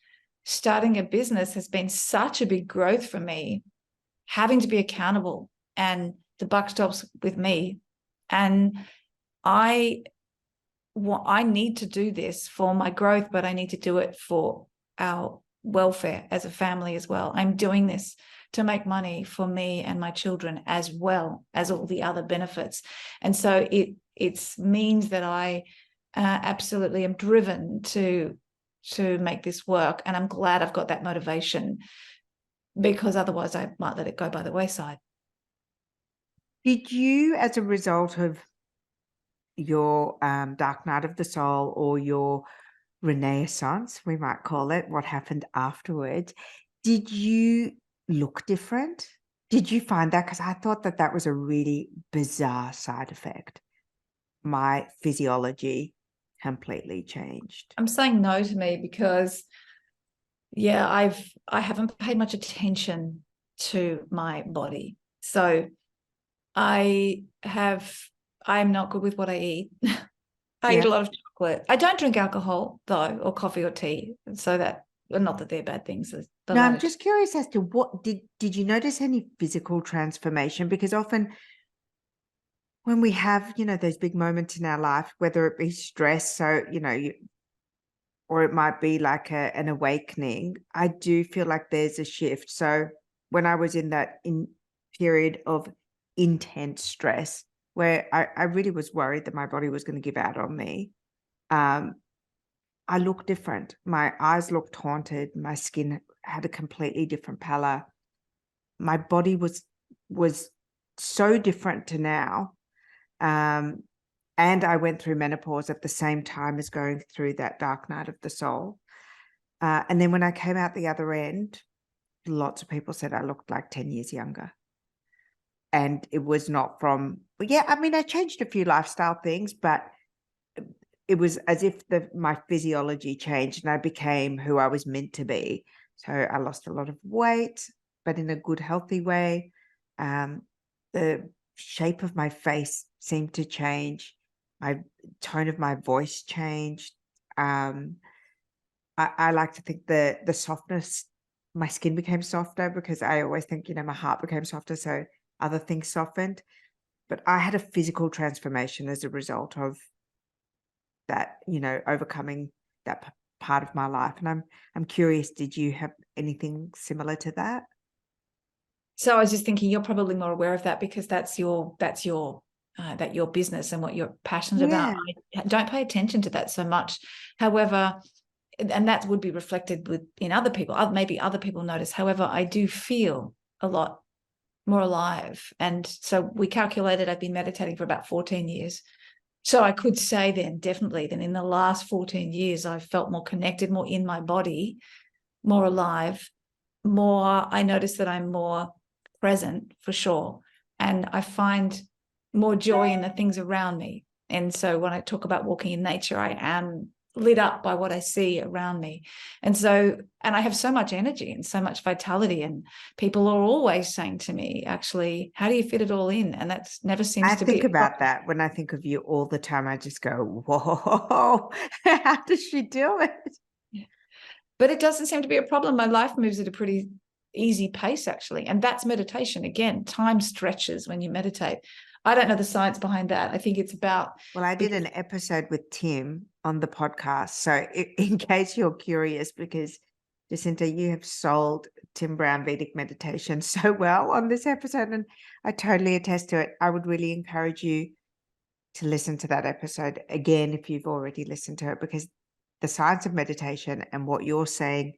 Starting a business has been such a big growth for me, having to be accountable, and the buck stops with me. And I need to do this for my growth, but I need to do it for our welfare as a family as well. I'm doing this to make money for me and my children, as well as all the other benefits. And so it means that I absolutely am driven to make this work. And I'm glad I've got that motivation, because otherwise I might let it go by the wayside. Did you, as a result of your dark night of the soul, or your renaissance, we might call it, what happened afterwards, did you look different? Did you find that? Because I thought that was a really bizarre side effect. My physiology completely changed. I'm saying no to me because, yeah, I haven't paid much attention to my body. So I'm not good with what I eat. I eat a lot of chocolate. I don't drink alcohol though, or coffee or tea. So not that they're bad things. No, I'm just curious as to what did you notice any physical transformation? Because often when we have, those big moments in our life, whether it be stress, so, or it might be like an awakening, I do feel like there's a shift. So when I was in that period of intense stress, where I really was worried that my body was going to give out on me, I looked different. My eyes looked haunted. My skin had a completely different pallor. My body was so different to now. And I went through menopause at the same time as going through that dark night of the soul. And then when I came out the other end, lots of people said I looked like 10 years younger. And it was not from, I changed a few lifestyle things, but it was as if my physiology changed and I became who I was meant to be. So I lost a lot of weight, but in a good, healthy way. The shape of my face seemed to change. my tone of my voice changed. I like to think the softness, my skin became softer, because I always think, my heart became softer, so other things softened. But I had a physical transformation as a result of that, overcoming that part of my life. And I'm curious, did you have anything similar to that? So I was just thinking you're probably more aware of that because that's your business and what you're passionate about. Yeah. I don't pay attention to that so much. However, and that would be reflected in other people. Maybe other people notice. However, I do feel a lot more alive. And so we calculated I've been meditating for about 14 years. So I could say then definitely that in the last 14 years, I've felt more connected, more in my body, more alive, I notice that I'm more present for sure. And I find more joy in the things around me. And so when I talk about walking in nature, I am lit up by what I see around me. And I have so much energy and so much vitality. And people are always saying to me, actually, how do you fit it all in? And that never seems I to be think about that when I think of you all the time. I just go, whoa, how does she do it? But it doesn't seem to be a problem. My life moves at a pretty easy pace, actually. And that's meditation. Again, time stretches when you meditate. I don't know the science behind that. I think it's about. Well, I did an episode with Tim on the podcast. So in case you're curious, because Jacinta, you have sold Tim Brown Vedic meditation so well on this episode, and I totally attest to it. I would really encourage you to listen to that episode again if you've already listened to it, because the science of meditation and what you're saying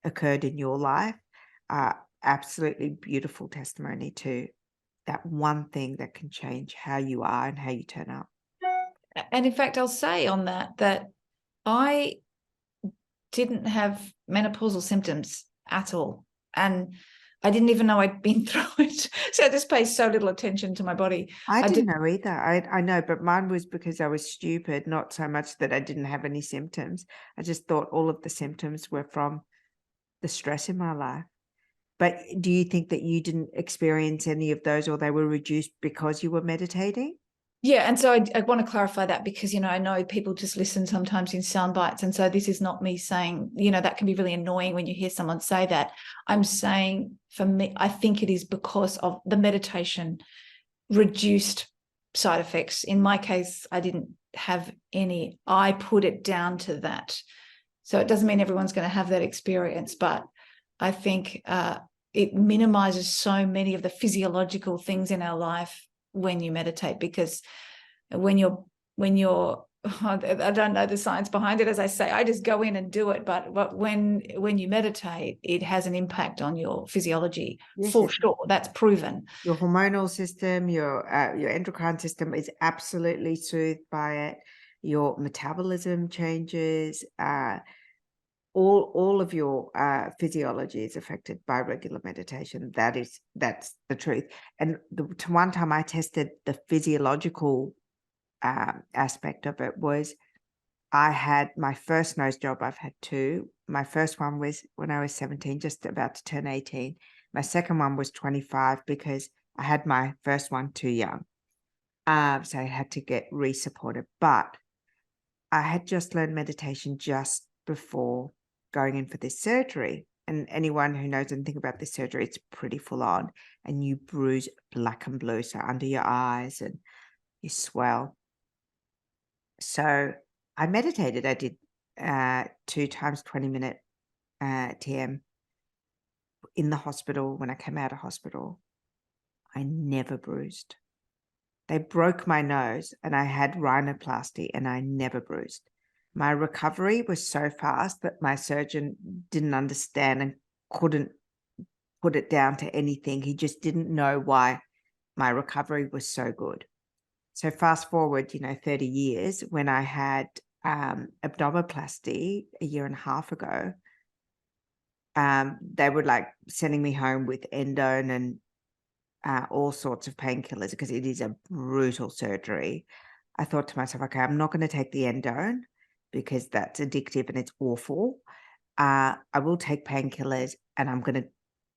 occurred in your life are absolutely beautiful testimony to that one thing that can change how you are and how you turn up. And in fact, I'll say on that I didn't have menopausal symptoms at all. And I didn't even know I'd been through it. So I just pay so little attention to my body. I didn't know either. I know, but mine was because I was stupid, not so much that I didn't have any symptoms. I just thought all of the symptoms were from the stress in my life. But do you think that you didn't experience any of those, or they were reduced because you were meditating? Yeah, and so I want to clarify that because, I know people just listen sometimes in sound bites. And so this is not me saying, that can be really annoying when you hear someone say that. I'm saying for me, I think it is because of the meditation reduced side effects. In my case, I didn't have any. I put it down to that. So it doesn't mean everyone's going to have that experience, but I think it minimizes so many of the physiological things in our life when you meditate, because when you're I don't know the science behind it, as I say, I just go in and do it, but when you meditate, it has an impact on your physiology. Yes, for sure. That's proven. your hormonal system, your endocrine system is absolutely soothed by it. Your metabolism changes. All of your physiology is affected by regular meditation. That's the truth. And one time I tested the physiological aspect of it was, I had my first nose job. I've had two. My first one was when I was 17, just about to turn 18. My second one was 25 because I had my first one too young. So I had to get re-supported. But I had just learned meditation just before going in for this surgery. And anyone who knows anything about this surgery, it's pretty full on. And you bruise black and blue, so under your eyes, and you swell. So I meditated. I did 2 times 20-minute TM in the hospital. When I came out of hospital, I never bruised. They broke my nose and I had rhinoplasty and I never bruised. My recovery was so fast that my surgeon didn't understand and couldn't put it down to anything. He just didn't know why my recovery was so good. So fast forward, 30 years, when I had abdominoplasty a year and a half ago, they were like sending me home with endone and all sorts of painkillers because it is a brutal surgery. I thought to myself, okay, I'm not going to take the endone because that's addictive and it's awful. I will take painkillers and I'm going to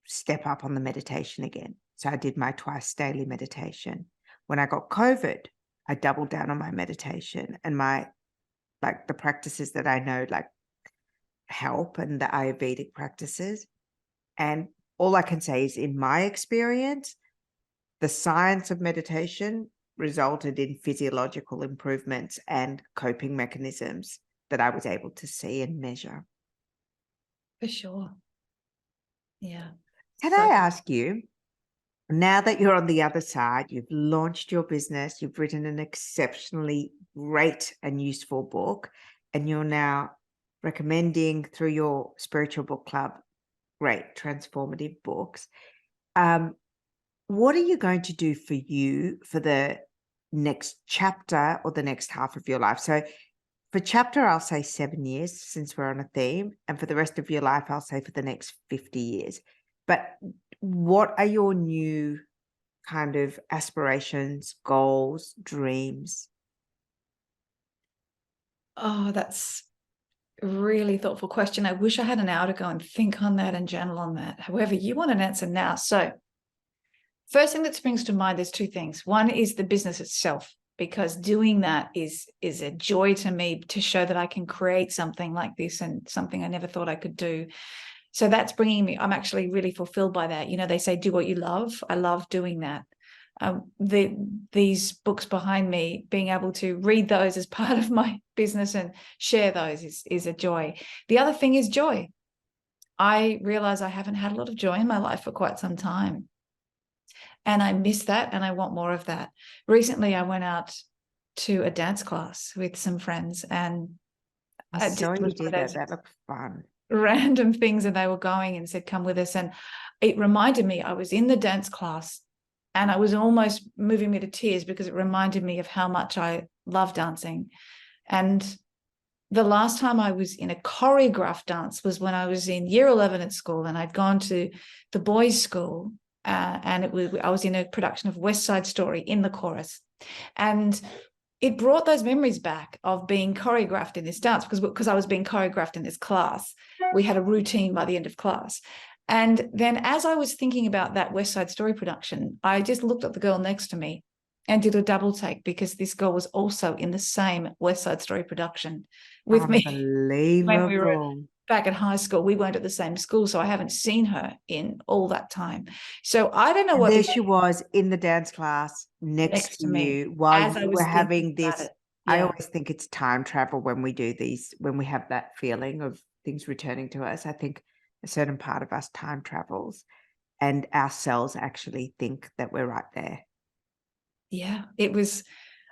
step up on the meditation again. So I did my twice daily meditation. When I got COVID, I doubled down on my meditation and the practices that I know help, and the Ayurvedic practices. And all I can say is, in my experience, the science of meditation resulted in physiological improvements and coping mechanisms that I was able to see and measure. For sure. Yeah. Can I ask you, now that you're on the other side, you've launched your business, you've written an exceptionally great and useful book, and you're now recommending through your spiritual book club great transformative books. What are you going to do for you for the next chapter or the next half of your life? So for chapter, I'll say 7 years, since we're on a theme. And for the rest of your life, I'll say for the next 50 years. But what are your new kind of aspirations, goals, dreams? Oh, that's a really thoughtful question. I wish I had an hour to go and think on that and journal on that. However, you want an answer now. So first thing that springs to mind is two things. One is the business itself, because doing that is a joy to me, to show that I can create something like this and something I never thought I could do. So that's bringing me, I'm actually really fulfilled by that. You know, they say, do what you love. I love doing that. These books behind me, being able to read those as part of my business and share those is a joy. The other thing is joy. I realize I haven't had a lot of joy in my life for quite some time. And I miss that, and I want more of that. Recently, I went out to a dance class with some friends, and I saw you did that. That looked fun. Random things, and they were going and said, come with us. And it reminded me, I was in the dance class and I was almost moving me to tears, because it reminded me of how much I love dancing. And the last time I was in a choreographed dance was when I was in year 11 at school, and I'd gone to the boys' school, and I was in a production of West Side Story in the chorus. And it brought those memories back of being choreographed in this dance, because I was being choreographed in this class. We had a routine by the end of class. And then as I was thinking about that West Side Story production, I just looked at the girl next to me and did a double take, because this girl was also in the same West Side Story production with me. When we were back at high school. We weren't at the same school, so I haven't seen her in all that time. So I don't know what. There she was in the dance class next to you while you were having this. Yeah. I always think it's time travel when we do these, when we have that feeling of things returning to us. I think a certain part of us time travels, and our cells actually think that we're right there. Yeah, it was.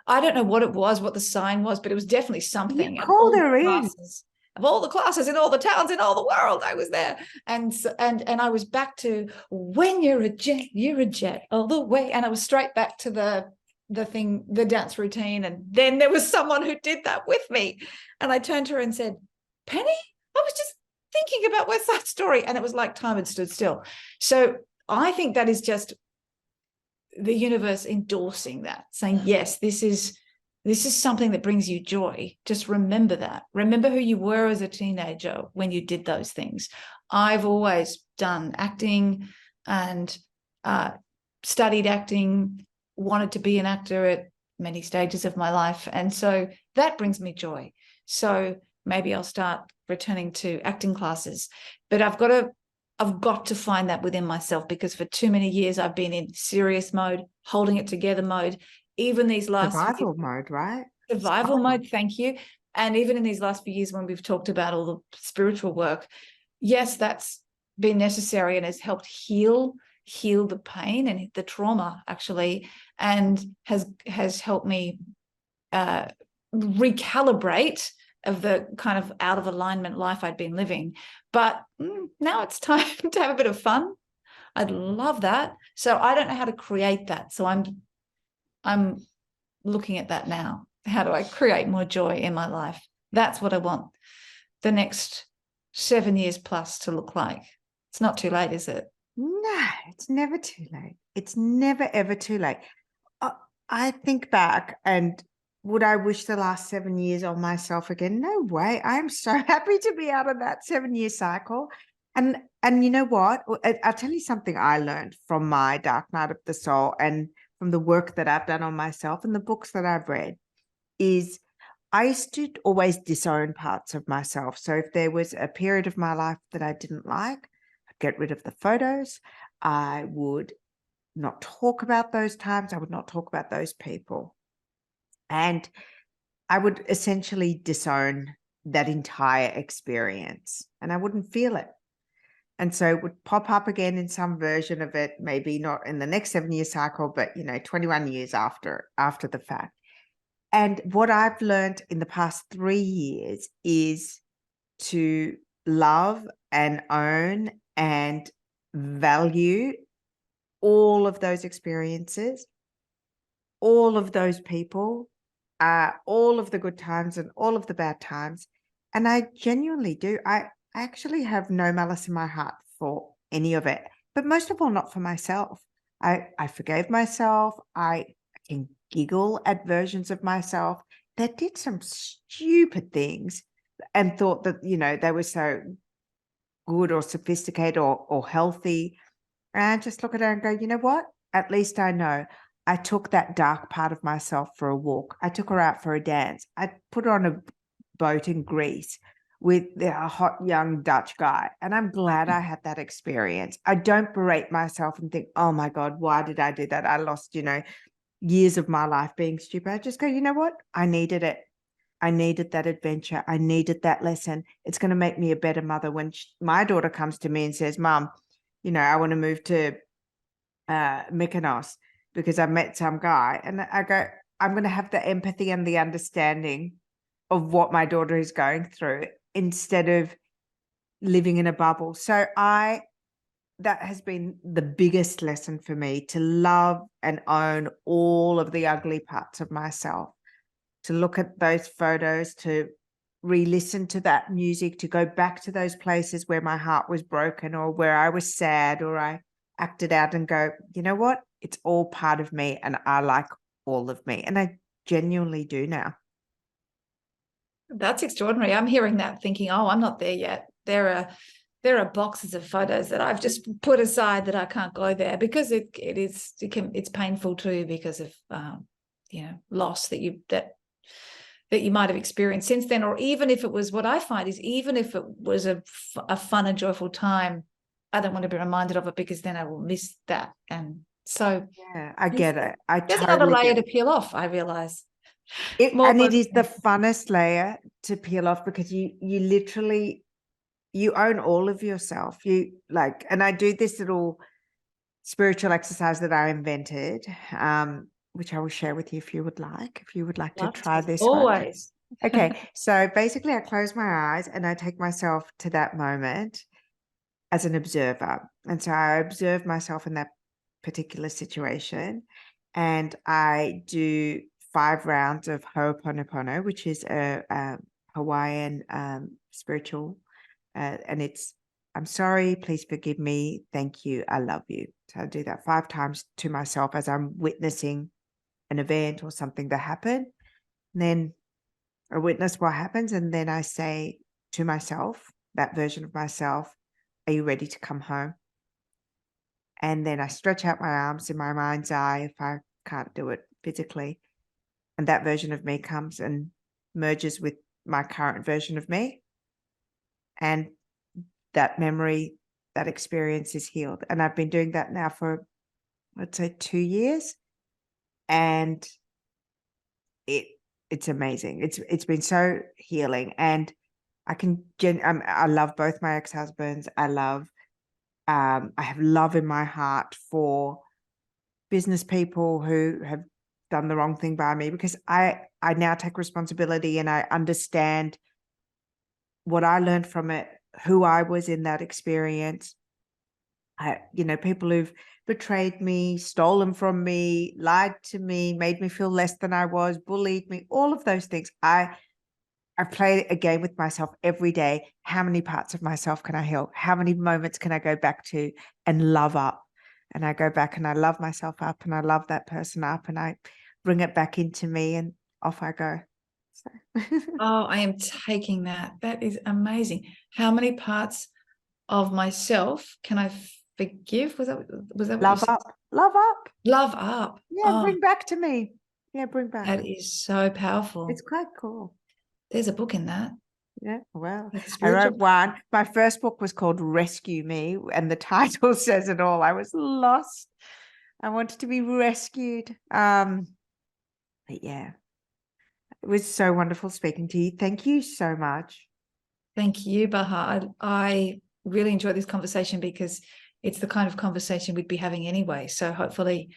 I don't know what it was, what the sign was, but it was definitely something. You called her in. Of all the classes in all the towns in all the world, I was there. And I was back to, when you're a jet all the way. And I was straight back to the dance routine. And then there was someone who did that with me. And I turned to her and said, Penny, I was just thinking about West Side Story. And it was like time had stood still. So I think that is just the universe endorsing that, saying, yes, this is something that brings you joy. Just remember that. Remember who you were as a teenager when you did those things. I've always done acting and studied acting, wanted to be an actor at many stages of my life. And so that brings me joy. So maybe I'll start returning to acting classes. But I've got to find that within myself, because for too many years I've been in serious mode, holding it together mode. Even these last survival mode, right? Survival mode, thank you. And even in these last few years, when we've talked about all the spiritual work, yes, that's been necessary and has helped heal the pain and the trauma, actually, and has helped me recalibrate of the kind of out of alignment life I'd been living. But now it's time to have a bit of fun. I'd love that. So I don't know how to create that. So I'm looking at that now. How do I create more joy in my life? That's what I want the next 7 years plus to look like. It's not too late, is it? No, it's never too late. It's never, ever too late. I think back, and would I wish the last 7 years on myself again? No way. I'm so happy to be out of that 7-year cycle. And you know what? I'll tell you something I learned from my dark night of the soul and from the work that I've done on myself and the books that I've read is I used to always disown parts of myself. So if there was a period of my life that I didn't like, I'd get rid of the photos. I would not talk about those times. I would not talk about those people. And I would essentially disown that entire experience and I wouldn't feel it. And so it would pop up again in some version of it, maybe not in the next 7-year cycle, but 21 years after the fact. And what I've learned in the past 3 years is to love and own and value all of those experiences, all of those people, all of the good times and all of the bad times. And I genuinely do. I actually have no malice in my heart for any of it, but most of all, not for myself. I forgave myself. I can giggle at versions of myself that did some stupid things and thought that, they were so good or sophisticated or healthy. And I just look at her and go, you know what? At least I know I took that dark part of myself for a walk. I took her out for a dance. I put her on a boat in Greece with a hot young Dutch guy. And I'm glad I had that experience. I don't berate myself and think, oh my God, why did I do that? I lost, years of my life being stupid. I just go, you know what? I needed it. I needed that adventure. I needed that lesson. It's going to make me a better mother when my daughter comes to me and says, Mom, I want to move to Mykonos because I met some guy. And I go, I'm going to have the empathy and the understanding of what my daughter is going through instead of living in a bubble. So that has been the biggest lesson for me, to love and own all of the ugly parts of myself, to look at those photos, to re-listen to that music, to go back to those places where my heart was broken or where I was sad or I acted out and go, you know what? It's all part of me and I like all of me. And I genuinely do now. That's extraordinary. I'm hearing that thinking, oh, I'm not there yet. There are boxes of photos that I've just put aside that I can't go there because it's painful too because of loss that you might have experienced since then, or even if it was, what I find is even if it was a fun and joyful time, I don't want to be reminded of it because then I will miss that. And so yeah, I get it. There's another layer to peel off, I realize. It is the funnest layer to peel off because you literally, you own all of yourself. And I do this little spiritual exercise that I invented, which I will share with you if you would like to try this always one. Okay. So basically I close my eyes and I take myself to that moment as an observer. And so I observe myself in that particular situation and I do 5 rounds of Ho'oponopono, which is a Hawaiian spiritual, and it's, I'm sorry, please forgive me, thank you, I love you. So I do that 5 times to myself as I'm witnessing an event or something that happened. And then I witness what happens, and then I say to myself, that version of myself, are you ready to come home? And then I stretch out my arms in my mind's eye if I can't do it physically. And that version of me comes and merges with my current version of me. And that memory, that experience is healed. And I've been doing that now for, let's say, 2 years. And it's amazing. It's been so healing. And I love both my ex-husbands. I have love in my heart for business people who have done the wrong thing by me, because I now take responsibility and I understand what I learned from it, who I was in that experience. People who've betrayed me, stolen from me, lied to me, made me feel less than I was, bullied me, all of those things. I play a game with myself every day. How many parts of myself can I heal? How many moments can I go back to and love up? And I go back and I love myself up and I love that person up and I bring it back into me and off I go. So. Oh, I am taking that. That is amazing. How many parts of myself can I forgive. Was that what you Love said? up. Love up. Love up. Yeah, Oh, bring back to me. Yeah, bring back. that is so powerful. It's quite cool. There's a book in that. Yeah, well, That's I wrote spiritual. one. My first book was called Rescue Me, and the title says it all. I was lost. I wanted to be rescued. But yeah, it was so wonderful speaking to you. Thank you so much. Thank you, Baha. I really enjoyed this conversation because it's the kind of conversation we'd be having anyway. So hopefully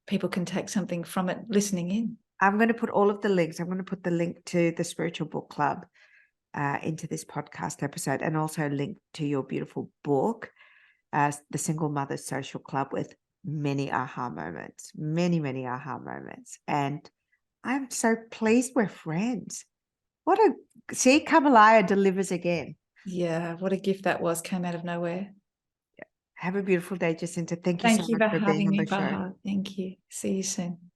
people can take something from it listening in. I'm going to put all of the links. I'm going to put the link to the Spiritual Book Club into this podcast episode, and also a link to your beautiful book, The Single Mother's Social Club, with many aha moments, many aha moments. And I'm so pleased we're friends. See, Kamalaya delivers again. Yeah, what a gift that was. Came out of nowhere. Have a beautiful day, Jacinta. Thank you Thank so you much for for being having on me, the show. Baha. Thank you. See you soon.